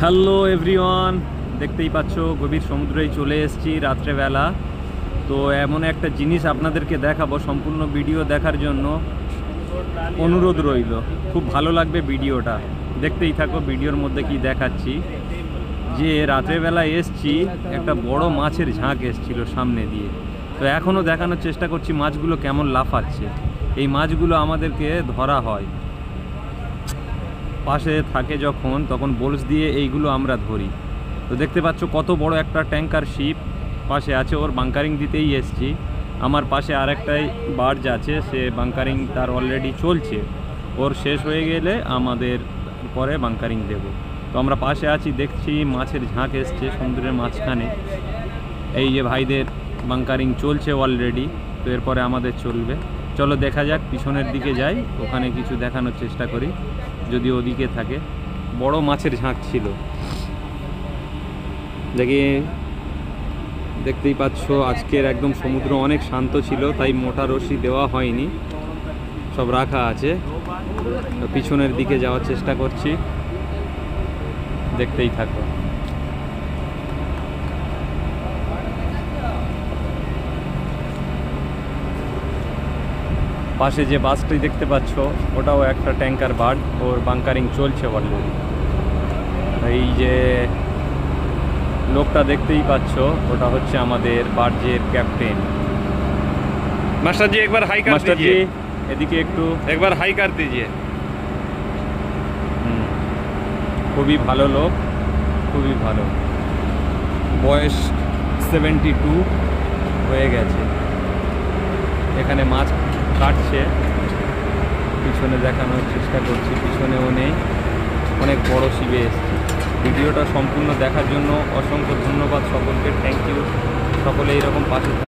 Hello everyone, দেখতেই পাচ্ছ গভীর সমুদ্রেই চলে এসেছি রাত্রেবেলা। তো এমন একটা জিনিস আপনাদেরকে দেখাবো, সম্পূর্ণ ভিডিও দেখার জন্য অনুরোধ রইল। খুব ভালো লাগবে ভিডিওটা, দেখতেই থাকো। ভিডিওর মধ্যে কি দেখাচ্ছি, যে রাত্রেবেলা এসছি, একটা বড় মাছের ঝাঁক এসছিল সামনে দিয়ে। তো এখনও দেখানোর চেষ্টা করছি মাছগুলো কেমন লাফাচ্ছে। এই মাছগুলো আমাদেরকে ধরা হয়, পাশে থাকে যখন, তখন বোলস দিয়ে এইগুলো আমরা ধরি। তো দেখতে পাচ্ছ কত বড় একটা ট্যাঙ্কার শিপ পাশে আছে, ওর বাঙ্কারিং দিতেই এসছি। আমার পাশে আরেকটাই বার্জ আছে, সে বাঙ্কারিং তার অলরেডি চলছে, ওর শেষ হয়ে গেলে আমাদের পরে বাঙ্কারিং দেব। তো আমরা পাশে আছি, দেখছি মাছের ঝাঁক এসছে সমুদ্রের মাঝখানে। এই যে ভাইদের বাঙ্কারিং চলছে অলরেডি, তো এরপরে আমাদের চলবে। চলো দেখা যাক, পিছনের দিকে যাই, ওখানে কিছু দেখানোর চেষ্টা করি যদি ওদিকে থাকে। বড় মাছের ঝাঁক ছিল, দেখতেই পাচ্ছ। আজকের একদম সমুদ্র অনেক শান্ত ছিল, তাই মোটা রশি দেওয়া হয়নি, সব রাখা আছে। পিছনের দিকে যাওয়ার চেষ্টা করছি, দেখতেই থাকো। পাশে যে বাসটি দেখতে পাচ্ছ, ওটাও একটা ট্যাঙ্কার বার্ড, ওর বাঙ্কারিং চলছে অলরেডি। এই যে লোকটা দেখতেই পাচ্ছ, ওটা হচ্ছে আমাদের বার্জের ক্যাপ্টেন। मास्टर जी एक बार हाई कर মাস্টার জি, दीजिए। এদিকে একটু। एक बार हाई कर दीजिए। খুবই ভালো লোক, খুবই ভালো। বয়স 72 হয়ে গেছে। এখানে মাছ কাটছে, পিছনে দেখানোর চেষ্টা করছি, পিছনেও নেই, অনেক বড় শিবে এসছে। ভিডিওটা সম্পূর্ণ দেখার জন্য অসংখ্য ধন্যবাদ সকলকে, থ্যাংক ইউ। সকলে এইরকম পাশে